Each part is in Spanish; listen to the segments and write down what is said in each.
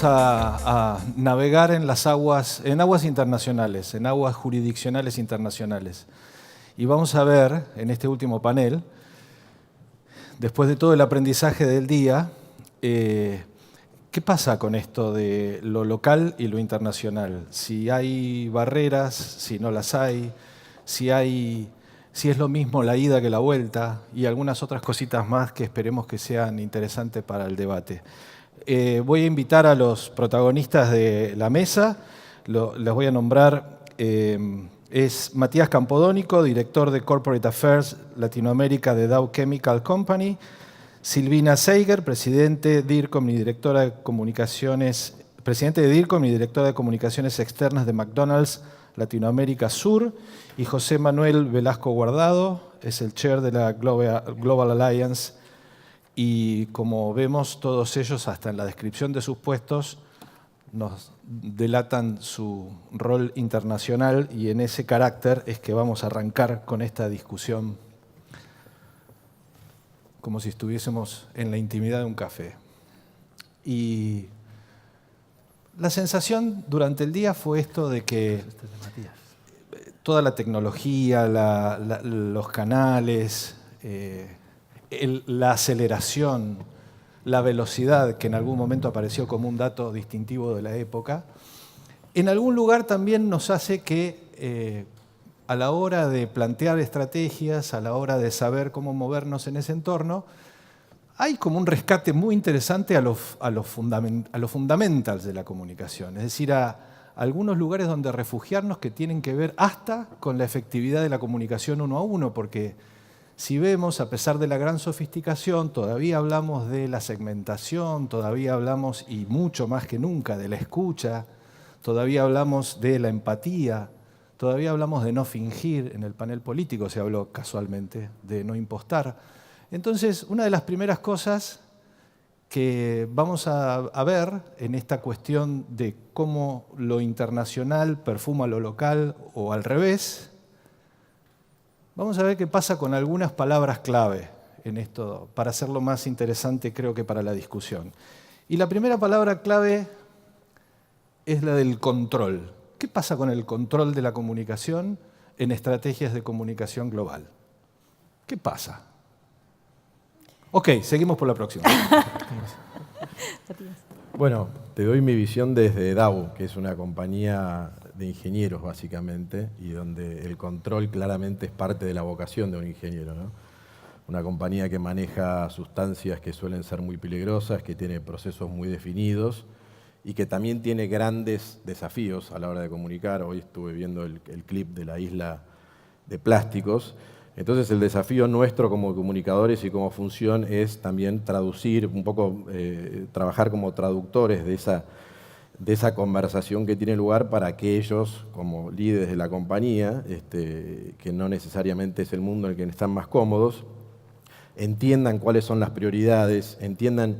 vamos a navegar en aguas internacionales, en aguas jurisdiccionales internacionales. Y vamos a ver en este último panel, después de todo el aprendizaje del día, ¿qué pasa con esto de lo local y lo internacional? Si hay barreras, si no las hay, si es lo mismo la ida que la vuelta y algunas otras cositas más que esperemos que sean interesantes para el debate. Voy a invitar a los protagonistas de la mesa, les voy a nombrar, es Matías Campodónico, director de Corporate Affairs Latinoamérica de Dow Chemical Company, Silvina Seiger, presidente de DIRCOM y directora de comunicaciones externas de McDonald's Latinoamérica Sur, y José Manuel Velasco Guardado, es el chair de la Global Alliance. Y como vemos, todos ellos, hasta en la descripción de sus puestos, nos delatan su rol internacional y en ese carácter es que vamos a arrancar con esta discusión como si estuviésemos en la intimidad de un café. Y la sensación durante el día fue esto de que toda la tecnología, los canales, la aceleración, la velocidad, que en algún momento apareció como un dato distintivo de la época, en algún lugar también nos hace que a la hora de plantear estrategias, a la hora de saber cómo movernos en ese entorno, hay como un rescate muy interesante a los fundamentals de la comunicación, es decir, a algunos lugares donde refugiarnos que tienen que ver hasta con la efectividad de la comunicación uno a uno, porque si vemos, a pesar de la gran sofisticación, todavía hablamos de la segmentación, todavía hablamos, y mucho más que nunca, de la escucha, todavía hablamos de la empatía, todavía hablamos de no fingir. En el panel político se habló casualmente de no impostar. Entonces, una de las primeras cosas que vamos a ver en esta cuestión de cómo lo internacional perfuma lo local o al revés, vamos a ver qué pasa con algunas palabras clave en esto, para hacerlo más interesante, creo que para la discusión. Y la primera palabra clave es la del control. ¿Qué pasa con el control de la comunicación en estrategias de comunicación global? ¿Qué pasa? Ok, seguimos por la próxima. Bueno, te doy mi visión desde Dow, que es una compañía de ingenieros básicamente, y donde el control claramente es parte de la vocación de un ingeniero, ¿no? Una compañía que maneja sustancias que suelen ser muy peligrosas, que tiene procesos muy definidos y que también tiene grandes desafíos a la hora de comunicar. Hoy estuve viendo el clip de la isla de plásticos. Entonces el desafío nuestro como comunicadores y como función es también traducir, un poco trabajar como traductores de esa conversación que tiene lugar para que ellos, como líderes de la compañía, que no necesariamente es el mundo en el que están más cómodos, entiendan cuáles son las prioridades, entiendan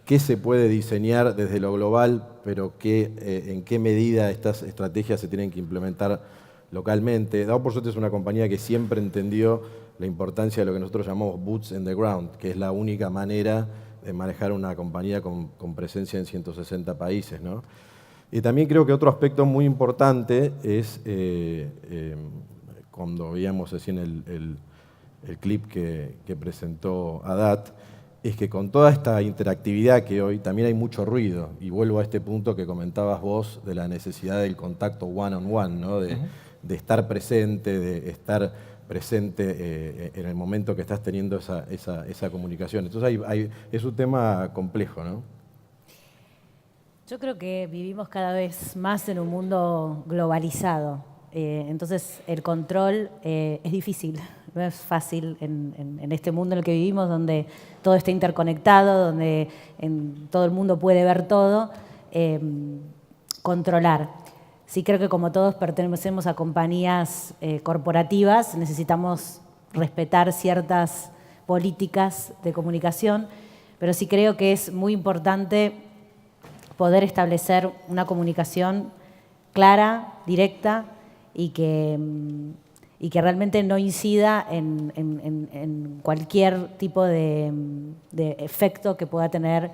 qué se puede diseñar desde lo global, pero en qué medida estas estrategias se tienen que implementar localmente. Dow, por suerte, es una compañía que siempre entendió la importancia de lo que nosotros llamamos boots in the ground, que es la única manera de manejar una compañía con presencia en 160 países, ¿no? Y también creo que otro aspecto muy importante es, cuando veíamos así en el clip que presentó Adat, es que con toda esta interactividad que hoy también hay mucho ruido, y vuelvo a este punto que comentabas vos de la necesidad del contacto one-on-one, ¿no? De estar presente, en el momento que estás teniendo esa comunicación. Entonces es un tema complejo, ¿no? Yo creo que vivimos cada vez más en un mundo globalizado. Entonces el control es difícil, no es fácil en este mundo en el que vivimos, donde todo está interconectado, donde todo el mundo puede ver todo, controlar. Sí, creo que como todos pertenecemos a compañías corporativas, necesitamos respetar ciertas políticas de comunicación, pero sí creo que es muy importante poder establecer una comunicación clara, directa y que realmente no incida en cualquier tipo de efecto que pueda tener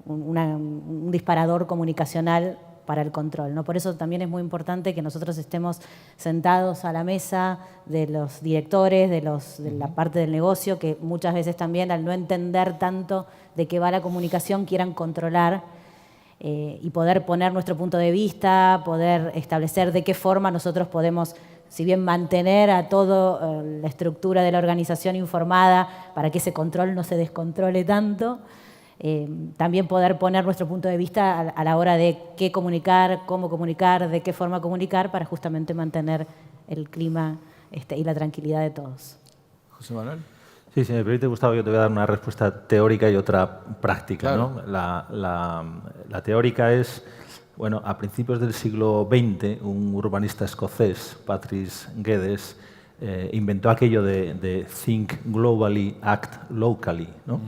un disparador comunicacional para el control, ¿no? Por eso también es muy importante que nosotros estemos sentados a la mesa de los directores, de la parte del negocio, que muchas veces también al no entender tanto de qué va la comunicación quieran controlar y poder poner nuestro punto de vista, poder establecer de qué forma nosotros podemos, si bien mantener a toda la estructura de la organización informada para que ese control no se descontrole tanto, también poder poner nuestro punto de vista a la hora de qué comunicar, cómo comunicar, de qué forma comunicar, para justamente mantener el clima y la tranquilidad de todos. José Manuel. Sí, si me permite, Gustavo, yo te voy a dar una respuesta teórica y otra práctica. Claro. ¿No? La teórica es, bueno, a principios del siglo XX, un urbanista escocés, Patrice Geddes, inventó aquello de think globally, act locally, ¿no?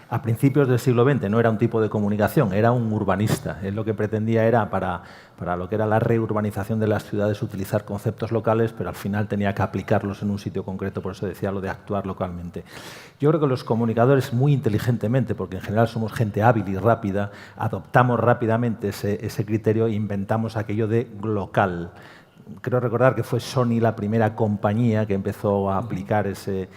A principios del siglo XX no era un tipo de comunicación, era un urbanista. Él lo que pretendía era, para lo que era la reurbanización de las ciudades, utilizar conceptos locales, pero al final tenía que aplicarlos en un sitio concreto, por eso decía lo de actuar localmente. Yo creo que los comunicadores, muy inteligentemente, porque en general somos gente hábil y rápida, adoptamos rápidamente ese criterio e inventamos aquello de local. Creo recordar que fue Sony la primera compañía que empezó a aplicar ese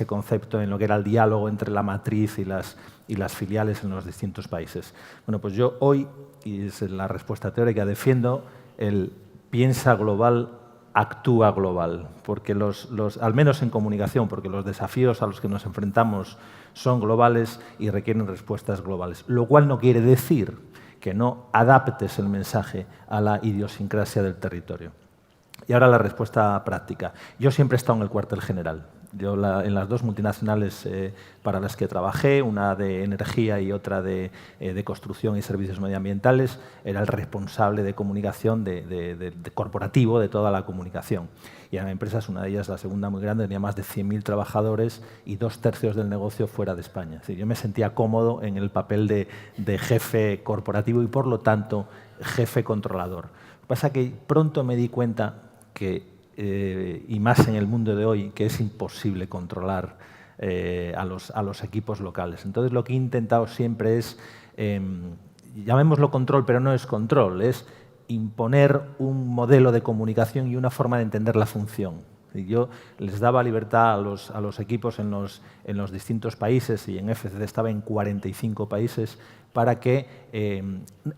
concepto en lo que era el diálogo entre la matriz y las filiales en los distintos países. Bueno, pues yo hoy, y es la respuesta teórica, defiendo el piensa global, actúa global, porque al menos en comunicación, porque los desafíos a los que nos enfrentamos son globales y requieren respuestas globales, lo cual no quiere decir que no adaptes el mensaje a la idiosincrasia del territorio. Y ahora la respuesta práctica. Yo siempre he estado en el cuartel general. Yo en las dos multinacionales para las que trabajé, una de energía y otra de construcción y servicios medioambientales, era el responsable de comunicación de corporativo de toda la comunicación. Y eran empresas, una de ellas, la segunda muy grande, tenía más de 100.000 trabajadores y 2/3 del negocio fuera de España. Es decir, yo me sentía cómodo en el papel de jefe corporativo y, por lo tanto, jefe controlador. Lo que pasa es que pronto me di cuenta que, y más en el mundo de hoy, que es imposible controlar a los equipos locales. Entonces, lo que he intentado siempre es, llamémoslo control, pero no es control, es imponer un modelo de comunicación y una forma de entender la función. Yo les daba libertad a los equipos en los distintos países, y en FCC estaba en 45 países, para que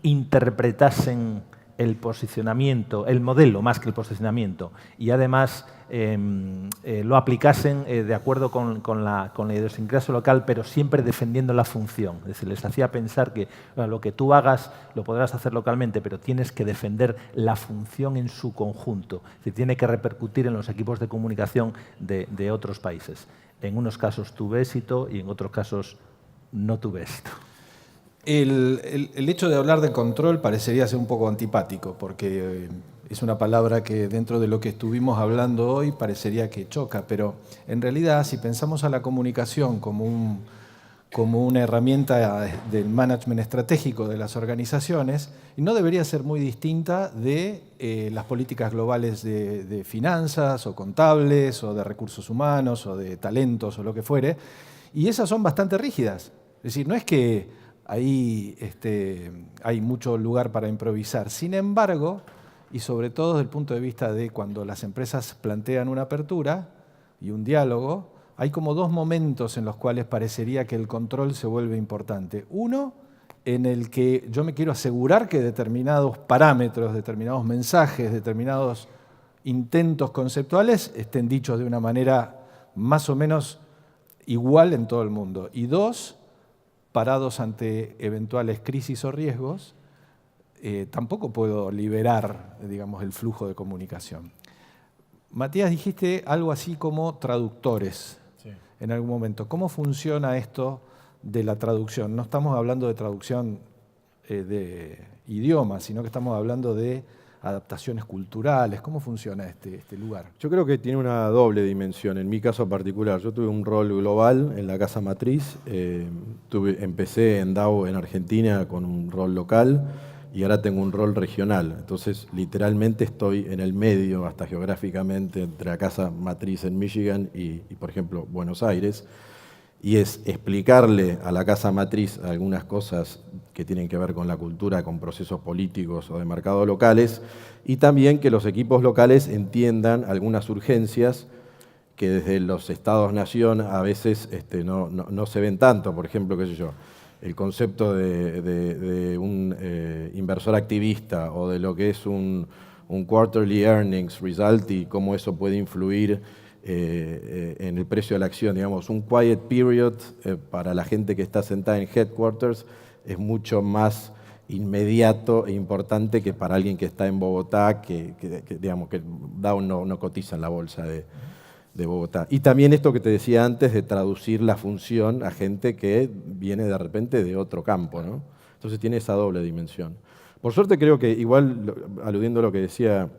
interpretasen el posicionamiento, el modelo más que el posicionamiento, y además lo aplicasen de acuerdo con la idiosincrasia local, pero siempre defendiendo la función. Es decir, les hacía pensar que lo que tú hagas lo podrás hacer localmente, pero tienes que defender la función en su conjunto. Es decir, tiene que repercutir en los equipos de comunicación de otros países. En unos casos tuve éxito y en otros casos no tuve éxito. El hecho de hablar de control parecería ser un poco antipático, porque es una palabra que dentro de lo que estuvimos hablando hoy parecería que choca, pero en realidad, si pensamos a la comunicación como una herramienta del management estratégico de las organizaciones, no debería ser muy distinta de las políticas globales de finanzas o contables o de recursos humanos o de talentos o lo que fuere, y esas son bastante rígidas. Es decir, no es que ahí hay mucho lugar para improvisar. Sin embargo, y sobre todo desde el punto de vista de cuando las empresas plantean una apertura y un diálogo, hay como dos momentos en los cuales parecería que el control se vuelve importante. Uno, en el que yo me quiero asegurar que determinados parámetros, determinados mensajes, determinados intentos conceptuales estén dichos de una manera más o menos igual en todo el mundo. Y dos, parados ante eventuales crisis o riesgos, tampoco puedo liberar, digamos, el flujo de comunicación. Matías, dijiste algo así como traductores en algún momento. ¿Cómo funciona esto de la traducción? No estamos hablando de traducción de idiomas, sino que estamos hablando de adaptaciones culturales. ¿Cómo funciona este lugar? Yo creo que tiene una doble dimensión. En mi caso particular, yo tuve un rol global en la casa matriz. Empecé en DAO en Argentina con un rol local y ahora tengo un rol regional. Entonces, literalmente estoy en el medio, hasta geográficamente, entre la casa matriz en Michigan y por ejemplo, Buenos Aires. y es explicarle a la casa matriz algunas cosas que tienen que ver con la cultura, con procesos políticos o de mercados locales, y también que los equipos locales entiendan algunas urgencias que desde los estados-nación a veces no se ven tanto. Por ejemplo, qué sé yo, el concepto de un inversor activista o de lo que es un quarterly earnings result y cómo eso puede influir en el precio de la acción. Digamos, un quiet period para la gente que está sentada en headquarters es mucho más inmediato e importante que para alguien que está en Bogotá, que Dow no cotiza en la bolsa de Bogotá. Y también esto que te decía antes de traducir la función a gente que viene de repente de otro campo, ¿no? Entonces tiene esa doble dimensión. Por suerte creo que, igual aludiendo a lo que decía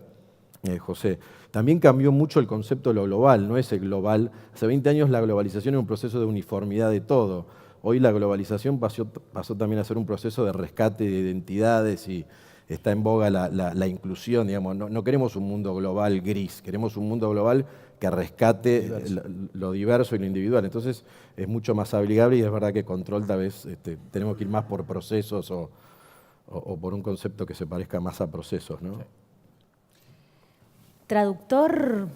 José, también cambió mucho el concepto de lo global, no es el global. Hace 20 años la globalización era un proceso de uniformidad de todo. Hoy la globalización pasó también a ser un proceso de rescate de identidades y está en boga la inclusión. Digamos. No queremos un mundo global gris, queremos un mundo global que rescate lo diverso y lo individual. Entonces es mucho más amigable y es verdad que control tal vez tenemos que ir más por procesos o por un concepto que se parezca más a procesos, ¿no? Sí. Traductor,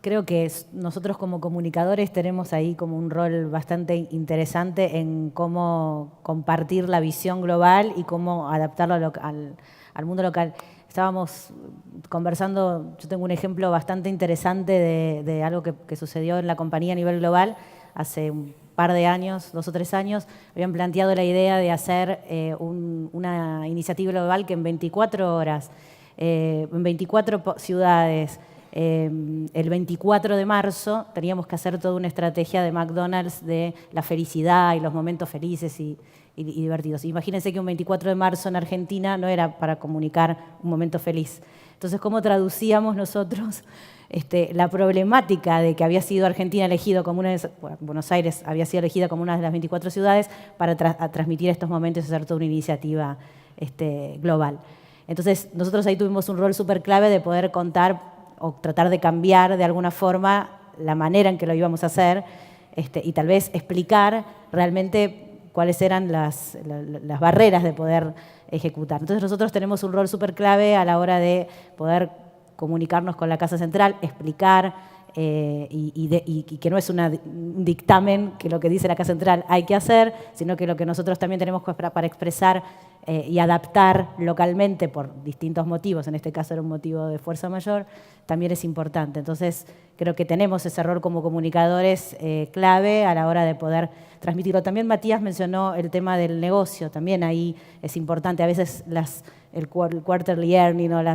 creo que nosotros como comunicadores tenemos ahí como un rol bastante interesante en cómo compartir la visión global y cómo adaptarlo al mundo local. Estábamos conversando, yo tengo un ejemplo bastante interesante de algo que sucedió en la compañía a nivel global hace un par de años, 2 o 3 años. Habían planteado la idea de hacer una iniciativa global que en 24 horas, en 24 ciudades, el 24 de marzo teníamos que hacer toda una estrategia de McDonald's de la felicidad y los momentos felices y divertidos. Imagínense que un 24 de marzo en Argentina no era para comunicar un momento feliz. Entonces, ¿cómo traducíamos nosotros la problemática de que había sido Argentina elegido como Buenos Aires había sido elegida como una de las 24 ciudades para transmitir estos momentos y hacer toda una iniciativa global? Entonces, nosotros ahí tuvimos un rol súper clave de poder contar o tratar de cambiar de alguna forma la manera en que lo íbamos a hacer y tal vez explicar realmente cuáles eran las barreras de poder ejecutar. Entonces nosotros tenemos un rol súper clave a la hora de poder comunicarnos con la Casa Central, explicar y que no es un dictamen que lo que dice la Casa Central hay que hacer, sino que lo que nosotros también tenemos para expresar y adaptar localmente por distintos motivos, en este caso era un motivo de fuerza mayor, también es importante. Entonces creo que tenemos ese rol como comunicadores clave a la hora de poder transmitirlo. También Matías mencionó el tema del negocio, también ahí es importante. A veces el quarterly earning o el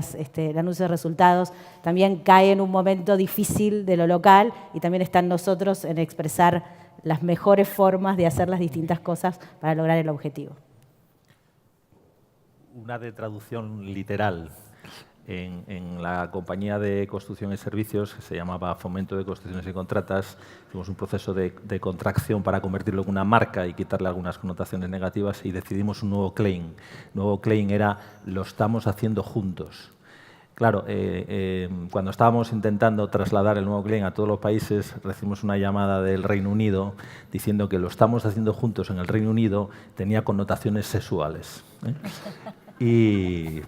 anuncio de resultados también cae en un momento difícil de lo local y también está en nosotros en expresar las mejores formas de hacer las distintas cosas para lograr el objetivo. Una de traducción literal. En la compañía de construcción y servicios, que se llamaba Fomento de Construcciones y Contratas, hicimos un proceso de contracción para convertirlo en una marca y quitarle algunas connotaciones negativas y decidimos un nuevo claim. El nuevo claim era "lo estamos haciendo juntos". Claro, cuando estábamos intentando trasladar el nuevo claim a todos los países, recibimos una llamada del Reino Unido diciendo que "lo estamos haciendo juntos" en el Reino Unido tenía connotaciones sexuales. Y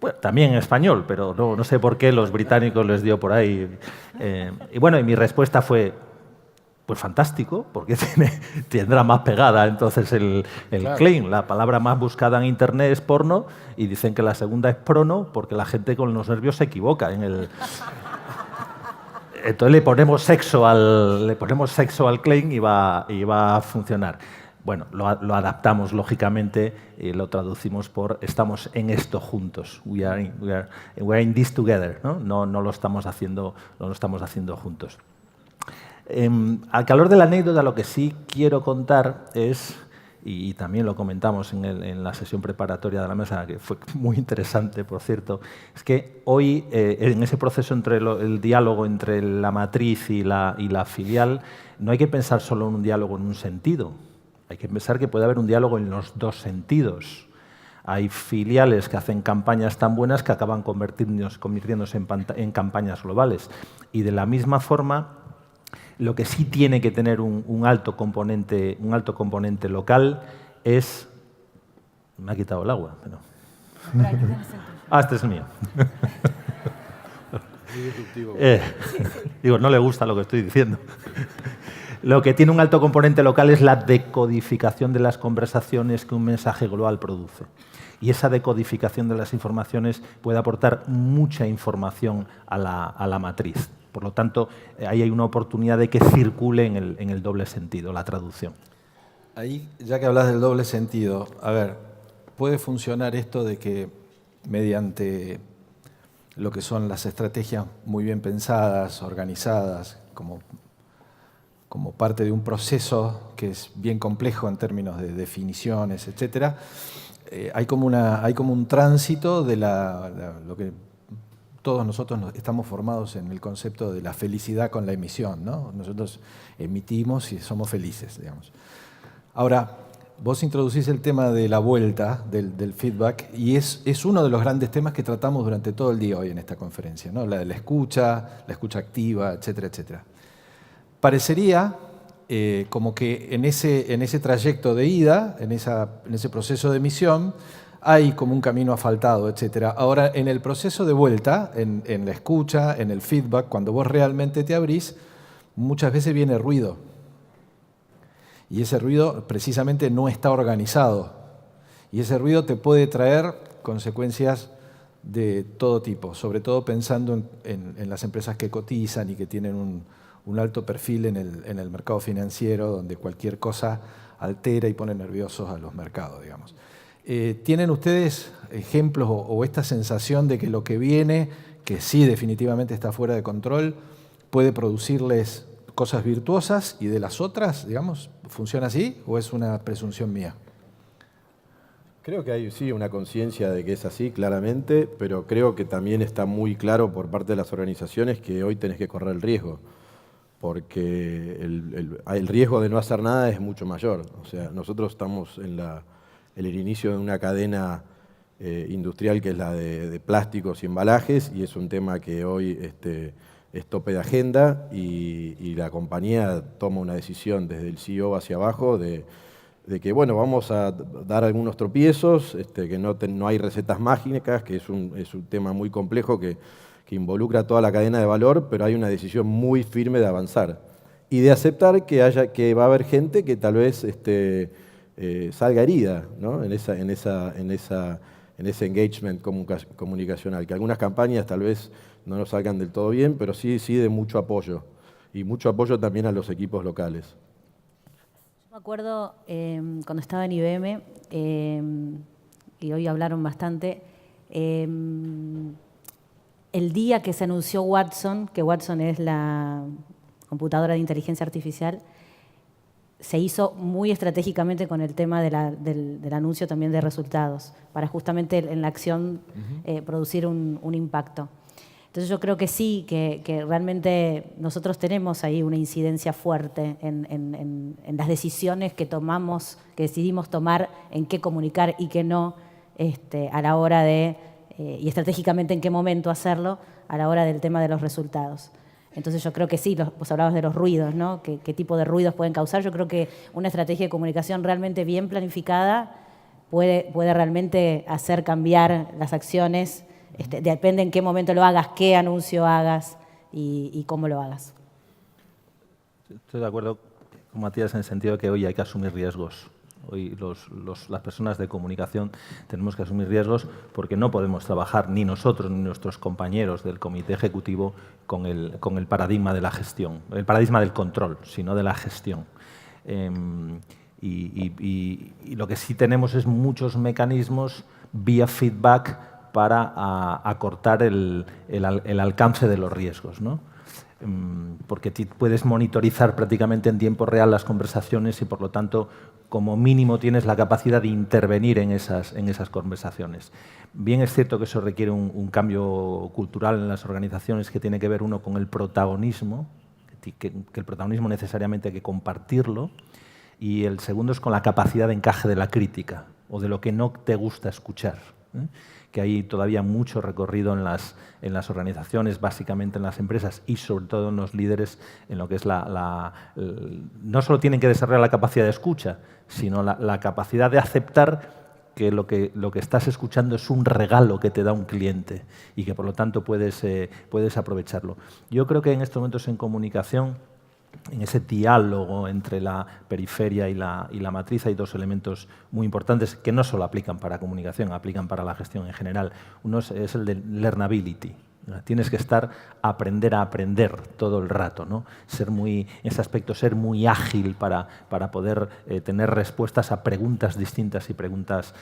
bueno, también en español, pero no sé por qué los británicos les dio por ahí. Y bueno, y mi respuesta fue, pues fantástico, porque tendrá más pegada entonces el claro. Claim. La palabra más buscada en Internet es porno y dicen que la segunda es prono porque la gente con los nervios se equivoca. Entonces le ponemos sexo al claim y va a funcionar. Bueno, lo adaptamos lógicamente y lo traducimos por "estamos en esto juntos". We are in this together, ¿no? No lo estamos haciendo juntos. Al calor de la anécdota, lo que sí quiero contar es, y también lo comentamos en la sesión preparatoria de la mesa, que fue muy interesante, por cierto, es que hoy, en ese proceso el diálogo entre la matriz y la filial, no hay que pensar solo en un diálogo en un sentido. Hay que pensar que puede haber un diálogo en los dos sentidos. Hay filiales que hacen campañas tan buenas que acaban convirtiéndose en campañas globales. Y de la misma forma, Lo que sí tiene que tener un alto componente local es... Me ha quitado el agua, pero... Ah, este es el mío. Digo, no le gusta lo que estoy diciendo. Lo que tiene un alto componente local es la decodificación de las conversaciones que un mensaje global produce. Y esa decodificación de las informaciones puede aportar mucha información a la matriz. Por lo tanto, ahí hay una oportunidad de que circule en el doble sentido, la traducción. Ahí, ya que hablas del doble sentido, a ver, ¿puede funcionar esto de que mediante lo que son las estrategias muy bien pensadas, organizadas, como parte de un proceso que es bien complejo en términos de definiciones, etcétera, hay como un tránsito de lo que todos nosotros estamos formados en el concepto de la felicidad con la emisión, ¿no? Nosotros emitimos y somos felices, digamos. Ahora, vos introducís el tema de la vuelta, del feedback, y es uno de los grandes temas que tratamos durante todo el día hoy en esta conferencia, ¿no? La de la escucha activa, etcétera, etcétera. Parecería como que en ese trayecto de ida, en ese proceso de emisión, hay como un camino asfaltado, etcétera. Ahora, en el proceso de vuelta, en la escucha, en el feedback, cuando vos realmente te abrís, muchas veces viene ruido. Y ese ruido precisamente no está organizado. Y ese ruido te puede traer consecuencias de todo tipo, sobre todo pensando en las empresas que cotizan y que tienen un alto perfil en el mercado financiero, donde cualquier cosa altera y pone nerviosos a los mercados, digamos. ¿Tienen ustedes ejemplos o esta sensación de que lo que viene, que sí definitivamente está fuera de control, puede producirles cosas virtuosas y de las otras, digamos, funciona así o es una presunción mía? Creo que hay sí una conciencia de que es así, claramente, pero creo que también está muy claro por parte de las organizaciones que hoy tenés que correr el riesgo, porque el riesgo de no hacer nada es mucho mayor. O sea, nosotros estamos en el inicio de una cadena industrial que es la de plásticos y embalajes, y es un tema que hoy es tope de agenda, y la compañía toma una decisión desde el CEO hacia abajo de que, bueno, vamos a dar algunos tropiezos, que no hay recetas mágicas, que es un tema muy complejo que involucra toda la cadena de valor, pero hay una decisión muy firme de avanzar y de aceptar que va a haber gente que tal vez salga herida, ¿no? en ese engagement comunicacional, que algunas campañas tal vez no nos salgan del todo bien, pero sí de mucho apoyo, y mucho apoyo también a los equipos locales. Yo me acuerdo cuando estaba en IBM, y hoy hablaron bastante, el día que se anunció Watson, que Watson es la computadora de inteligencia artificial, se hizo muy estratégicamente con el tema del anuncio también de resultados, para justamente en la acción producir un impacto. Entonces yo creo que sí, que realmente nosotros tenemos ahí una incidencia fuerte en las decisiones que decidimos tomar, en qué comunicar y qué no, a la hora de, y estratégicamente en qué momento hacerlo, a la hora del tema de los resultados. Entonces yo creo que sí, vos hablabas de los ruidos, ¿no? ¿Qué tipo de ruidos pueden causar? Yo creo que una estrategia de comunicación realmente bien planificada puede realmente hacer cambiar las acciones. Depende en qué momento lo hagas, qué anuncio hagas y cómo lo hagas. Estoy de acuerdo con Matías en el sentido de que hoy hay que asumir riesgos. Hoy las personas de comunicación tenemos que asumir riesgos porque no podemos trabajar ni nosotros ni nuestros compañeros del comité ejecutivo con el paradigma de la gestión, el paradigma del control, sino de la gestión. Y lo que sí tenemos es muchos mecanismos vía feedback para acortar el alcance de los riesgos, ¿no? Porque puedes monitorizar prácticamente en tiempo real las conversaciones y, por lo tanto, como mínimo tienes la capacidad de intervenir en esas conversaciones. Bien es cierto que eso requiere un cambio cultural en las organizaciones que tiene que ver uno con el protagonismo, que el protagonismo necesariamente hay que compartirlo, y el segundo es con la capacidad de encaje de la crítica o de lo que no te gusta escuchar. que hay todavía mucho recorrido en las organizaciones, básicamente en las empresas y sobre todo en los líderes, en lo que es no solo tienen que desarrollar la capacidad de escucha, sino la capacidad de aceptar que lo que estás escuchando es un regalo que te da un cliente y que por lo tanto puedes aprovecharlo. Yo creo que en estos momentos en comunicación, en ese diálogo entre la periferia y la matriz, hay dos elementos muy importantes que no solo aplican para comunicación, aplican para la gestión en general. Uno es el de learnability. Tienes que aprender a aprender todo el rato, ¿no? En ese aspecto, ser muy ágil para poder tener respuestas a preguntas distintas y preguntas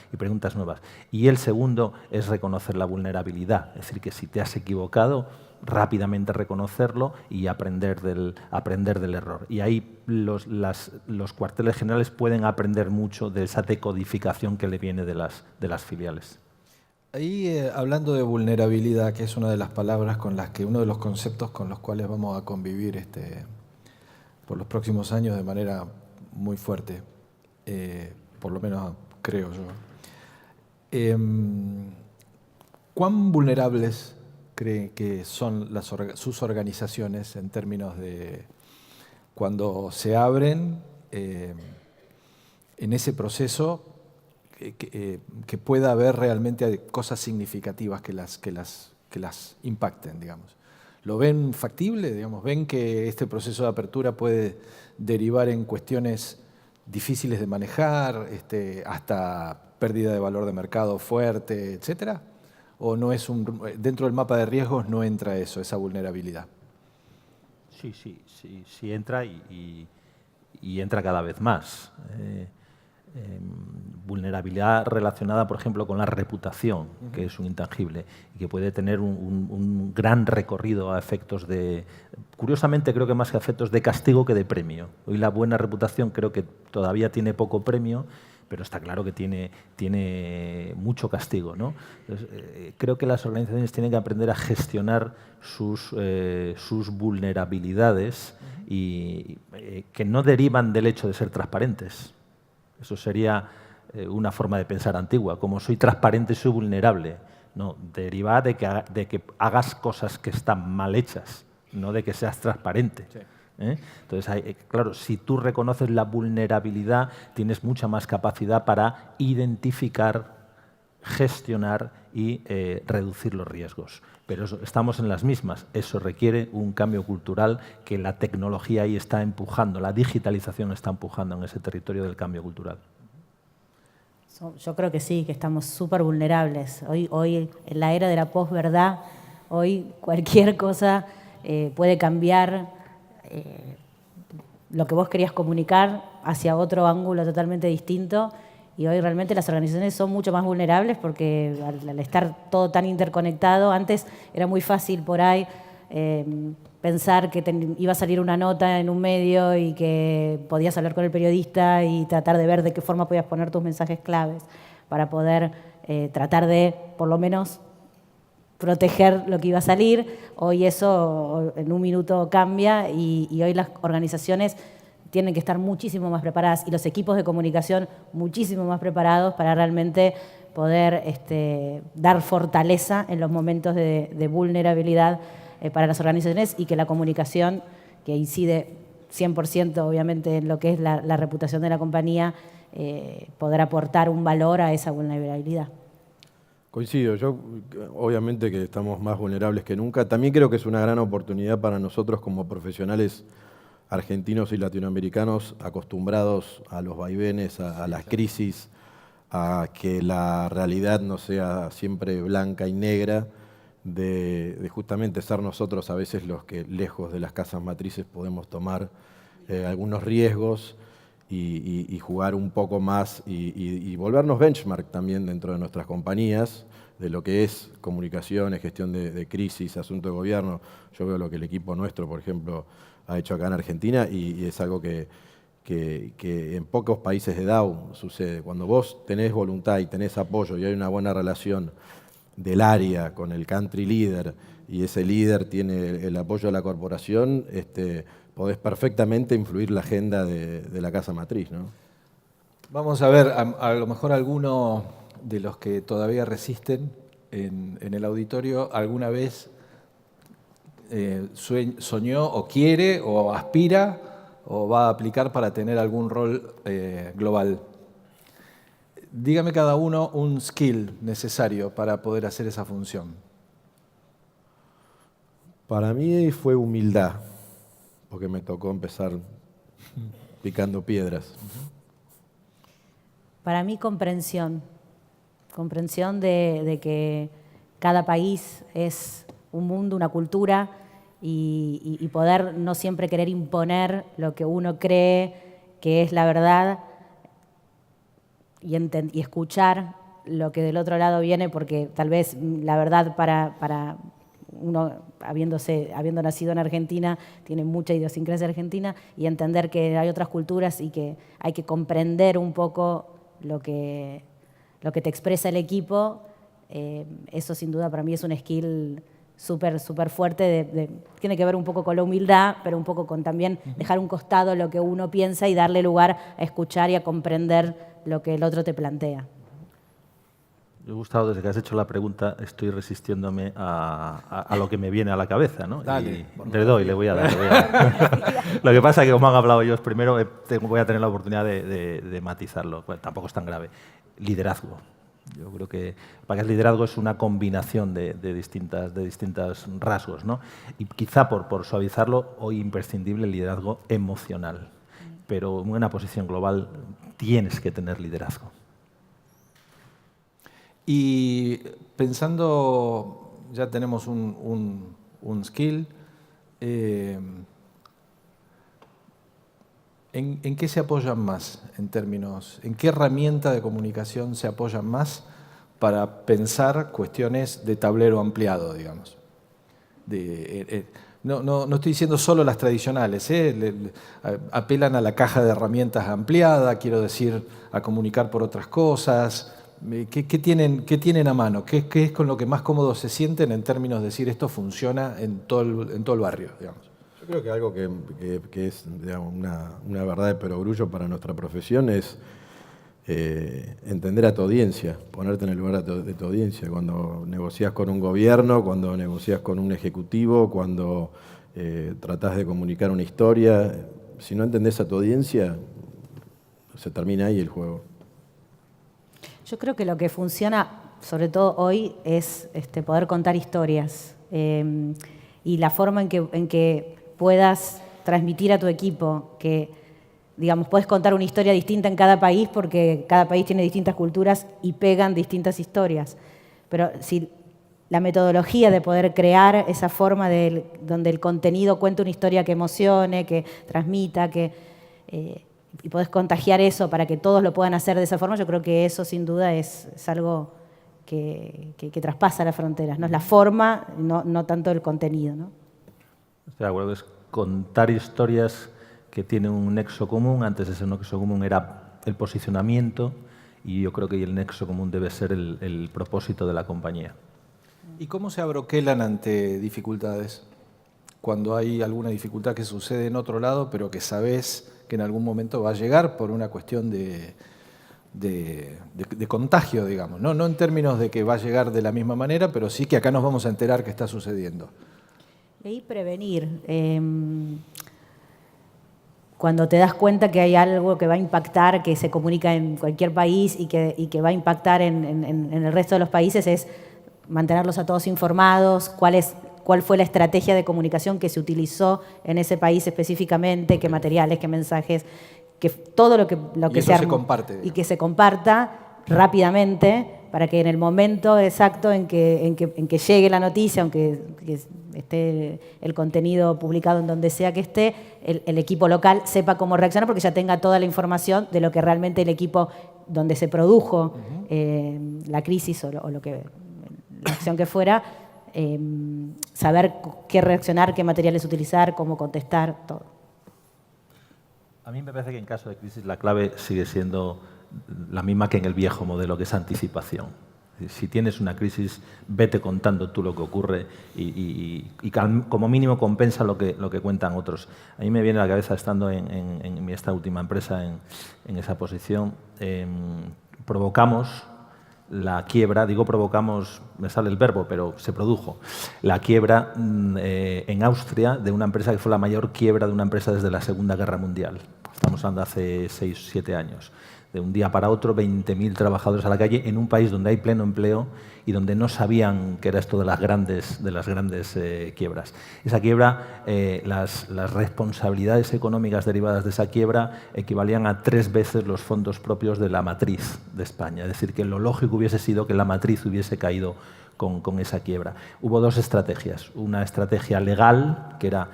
nuevas. Y el segundo es reconocer la vulnerabilidad, es decir, que si te has equivocado, rápidamente reconocerlo y aprender del error. Y ahí los cuarteles generales pueden aprender mucho de esa decodificación que le viene de las filiales. Ahí, hablando de vulnerabilidad, que es una de las palabras uno de los conceptos con los cuales vamos a convivir por los próximos años de manera muy fuerte, por lo menos creo yo. ¿Cuán vulnerables creen que son sus organizaciones en términos de cuando se abren en ese proceso? Que pueda haber realmente cosas significativas que las impacten, digamos. ¿Lo ven factible? Digamos, ¿ven que este proceso de apertura puede derivar en cuestiones difíciles de manejar, hasta pérdida de valor de mercado fuerte, etcétera? ¿O no es dentro del mapa de riesgos no entra esa vulnerabilidad? Sí entra y entra cada vez más. Vulnerabilidad relacionada, por ejemplo, con la reputación, que es un intangible y que puede tener un gran recorrido a efectos curiosamente creo que más que a efectos de castigo que de premio. Hoy la buena reputación creo que todavía tiene poco premio, pero está claro que tiene mucho castigo, ¿no? Entonces, creo que las organizaciones tienen que aprender a gestionar sus vulnerabilidades y que no derivan del hecho de ser transparentes. Eso sería una forma de pensar antigua. Como soy transparente, soy vulnerable. No, deriva de que hagas cosas que están mal hechas, no de que seas transparente. Sí. Entonces, claro, si tú reconoces la vulnerabilidad, tienes mucha más capacidad para identificar, gestionar y reducir los riesgos. Pero estamos en las mismas. Eso requiere un cambio cultural que la tecnología ahí está empujando, la digitalización está empujando en ese territorio del cambio cultural. Yo creo que sí, que estamos súper vulnerables. Hoy, en la era de la posverdad, hoy cualquier cosa puede cambiar lo que vos querías comunicar hacia otro ángulo totalmente distinto. Y hoy realmente las organizaciones son mucho más vulnerables porque al estar todo tan interconectado, antes era muy fácil por ahí pensar que iba a salir una nota en un medio y que podías hablar con el periodista y tratar de ver de qué forma podías poner tus mensajes claves para poder tratar de, por lo menos, proteger lo que iba a salir. Hoy eso en un minuto cambia y hoy las organizaciones tienen que estar muchísimo más preparadas y los equipos de comunicación muchísimo más preparados para realmente poder dar fortaleza en los momentos de vulnerabilidad para las organizaciones y que la comunicación, que incide 100% obviamente en lo que es la reputación de la compañía, poder aportar un valor a esa vulnerabilidad. Coincido, yo obviamente que estamos más vulnerables que nunca. También creo que es una gran oportunidad para nosotros como profesionales argentinos y latinoamericanos acostumbrados a los vaivenes, a las crisis, a que la realidad no sea siempre blanca y negra, de justamente ser nosotros a veces los que lejos de las casas matrices podemos tomar algunos riesgos y jugar un poco más y volvernos benchmark también dentro de nuestras compañías, de lo que es comunicaciones, gestión de crisis, asunto de gobierno. Yo veo lo que el equipo nuestro, por ejemplo, ha hecho acá en Argentina y es algo que en pocos países de DAO sucede. Cuando vos tenés voluntad y tenés apoyo y hay una buena relación del área con el country leader y ese líder tiene el apoyo de la corporación, podés perfectamente influir la agenda de la casa matriz, ¿no? Vamos a ver, a lo mejor alguno de los que todavía resisten en el auditorio alguna vez soñó o quiere o aspira o va a aplicar para tener algún rol global? Dígame cada uno un skill necesario para poder hacer esa función. Para mí fue humildad, porque me tocó empezar picando piedras. Para mí comprensión de que cada país es un mundo, una cultura, y poder no siempre querer imponer lo que uno cree que es la verdad y escuchar lo que del otro lado viene, porque tal vez la verdad para uno, habiendo nacido en Argentina, tiene mucha idiosincrasia argentina, y entender que hay otras culturas y que hay que comprender un poco lo que te expresa el equipo, eso sin duda para mí es un skill súper fuerte, tiene que ver un poco con la humildad, pero un poco con también dejar un costado lo que uno piensa y darle lugar a escuchar y a comprender lo que el otro te plantea. Me ha gustado, desde que has hecho la pregunta, estoy resistiéndome a lo que me viene a la cabeza, ¿no? Dale. Le voy a dar. Lo que pasa es que, como han hablado ellos primero, voy a tener la oportunidad de matizarlo. Bueno, tampoco es tan grave. Liderazgo. Yo creo que para que el liderazgo es una combinación de distintos rasgos, ¿no? Y quizá por suavizarlo, hoy imprescindible el liderazgo emocional. Pero en una posición global tienes que tener liderazgo. Y pensando, ya tenemos un skill, ¿en qué se apoyan más en términos, en qué herramienta de comunicación se apoyan más para pensar cuestiones de tablero ampliado, digamos? No estoy diciendo solo las tradicionales, apelan a la caja de herramientas ampliada, quiero decir, a comunicar por otras cosas. ¿Qué tienen a mano? ¿Qué es con lo que más cómodos se sienten en términos de decir esto funciona en todo el barrio, digamos? Yo creo que algo que es, digamos, una verdad de perogrullo para nuestra profesión es entender a tu audiencia, ponerte en el lugar de tu audiencia. Cuando negocias con un gobierno, cuando negocias con un ejecutivo, cuando tratás de comunicar una historia, si no entendés a tu audiencia, se termina ahí el juego. Yo creo que lo que funciona, sobre todo hoy, es poder contar historias. Y la forma en que puedas transmitir a tu equipo que, digamos, puedes contar una historia distinta en cada país porque cada país tiene distintas culturas y pegan distintas historias. Pero si la metodología de poder crear esa forma donde el contenido cuenta una historia que emocione, que transmita, y podés contagiar eso para que todos lo puedan hacer de esa forma, yo creo que eso sin duda es algo que traspasa las fronteras, ¿no? Es la forma, no tanto el contenido, ¿no? Estoy de acuerdo, es contar historias que tienen un nexo común. Antes ese nexo común era el posicionamiento, y yo creo que el nexo común debe ser el propósito de la compañía. ¿Y cómo se abroquelan ante dificultades? Cuando hay alguna dificultad que sucede en otro lado, pero que sabés que en algún momento va a llegar por una cuestión de contagio, digamos. No en términos de que va a llegar de la misma manera, pero sí que acá nos vamos a enterar que está sucediendo. Y prevenir. Cuando te das cuenta que hay algo que va a impactar, que se comunica en cualquier país y que va a impactar en el resto de los países, es mantenerlos a todos informados, cuál fue la estrategia de comunicación que se utilizó en ese país específicamente, qué materiales, qué mensajes, que todo lo que se armó, se comparte, y que se comparta rápidamente para que en el momento exacto en que llegue la noticia, aunque esté el contenido publicado en donde sea que esté, el equipo local sepa cómo reaccionar porque ya tenga toda la información de lo que realmente el equipo donde se produjo la crisis o la acción que fuera, saber qué reaccionar, qué materiales utilizar, cómo contestar, todo. A mí me parece que en caso de crisis la clave sigue siendo la misma que en el viejo modelo, que es anticipación. Si tienes una crisis, vete contando tú lo que ocurre y como mínimo compensa lo que cuentan otros. A mí me viene a la cabeza, estando en esta última empresa en esa posición, provocamos la quiebra, digo provocamos, me sale el verbo, pero se produjo, la quiebra en Austria de una empresa que fue la mayor quiebra de una empresa desde la Segunda Guerra Mundial. Estamos hablando de hace 6 o 7 años. De un día para otro, 20.000 trabajadores a la calle en un país donde hay pleno empleo y donde no sabían que era esto de las grandes quiebras. Esa quiebra, las responsabilidades económicas derivadas de esa quiebra equivalían a 3 veces los fondos propios de la matriz de España. Es decir, que lo lógico hubiese sido que la matriz hubiese caído con esa quiebra. Hubo 2 estrategias. Una estrategia legal, que era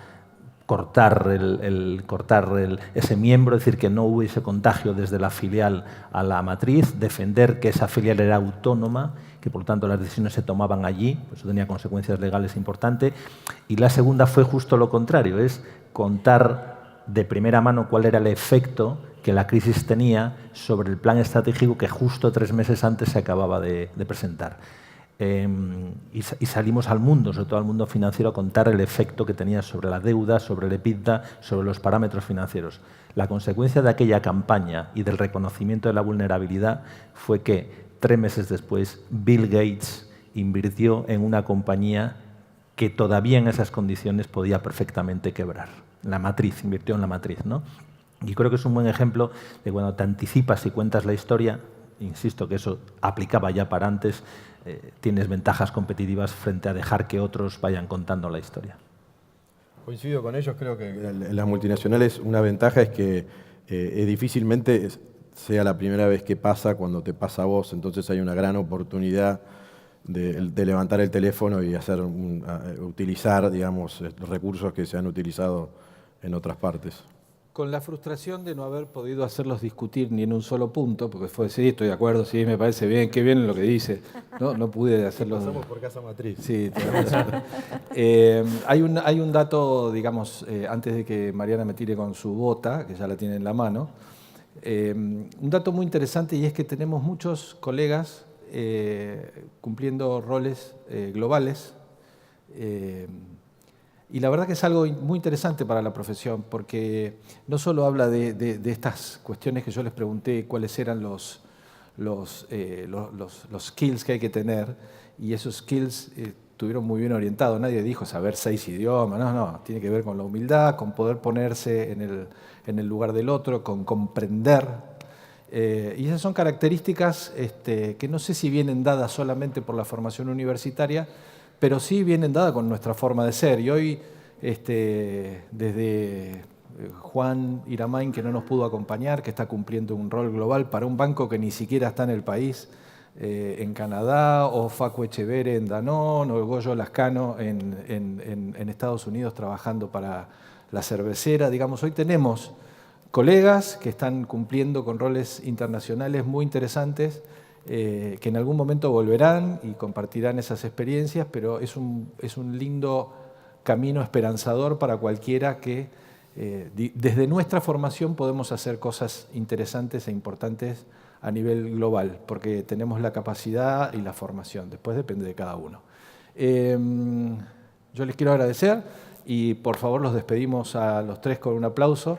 cortar ese miembro, es decir, que no hubiese contagio desde la filial a la matriz, defender que esa filial era autónoma, que por lo tanto las decisiones se tomaban allí, pues eso tenía consecuencias legales importantes. Y la segunda fue justo lo contrario, es contar de primera mano cuál era el efecto que la crisis tenía sobre el plan estratégico que justo 3 meses antes se acababa de presentar. Y salimos al mundo, sobre todo al mundo financiero, a contar el efecto que tenía sobre la deuda, sobre el EBITDA, sobre los parámetros financieros. La consecuencia de aquella campaña y del reconocimiento de la vulnerabilidad fue que 3 meses después Bill Gates invirtió en una compañía que todavía en esas condiciones podía perfectamente quebrar. La matriz, invirtió en la matriz, ¿no? Y creo que es un buen ejemplo de cuando te anticipas y cuentas la historia, insisto que eso aplicaba ya para antes, tienes ventajas competitivas frente a dejar que otros vayan contando la historia. Coincido con ellos, creo que en las multinacionales una ventaja es que difícilmente sea la primera vez que pasa cuando te pasa a vos, entonces hay una gran oportunidad de levantar el teléfono y utilizar, digamos, recursos que se han utilizado en otras partes. Con la frustración de no haber podido hacerlos discutir ni en un solo punto, porque fue, sí, estoy de acuerdo, sí, me parece bien, qué bien lo que dice. No pude hacerlos. Pasamos por casa matriz. Sí, hay un dato, digamos, antes de que Mariana me tire con su bota, que ya la tiene en la mano, un dato muy interesante, y es que tenemos muchos colegas cumpliendo roles globales. Y la verdad que es algo muy interesante para la profesión, porque no solo habla de estas cuestiones que yo les pregunté, cuáles eran los skills que hay que tener, y esos skills estuvieron muy bien orientados. Nadie dijo saber 6 idiomas, no, tiene que ver con la humildad, con poder ponerse en el lugar del otro, con comprender. Y esas son características que no sé si vienen dadas solamente por la formación universitaria, pero sí vienen dadas con nuestra forma de ser. Y hoy, desde Juan Iramain, que no nos pudo acompañar, que está cumpliendo un rol global para un banco que ni siquiera está en el país, en Canadá, o Facu Echevere en Danone, o Goyo Lascano en Estados Unidos trabajando para la cervecera. Digamos, hoy tenemos colegas que están cumpliendo con roles internacionales muy interesantes, que en algún momento volverán y compartirán esas experiencias, pero es un lindo camino esperanzador para cualquiera que desde nuestra formación podemos hacer cosas interesantes e importantes a nivel global, porque tenemos la capacidad y la formación. Después depende de cada uno. Yo les quiero agradecer y por favor los despedimos a los 3 con un aplauso.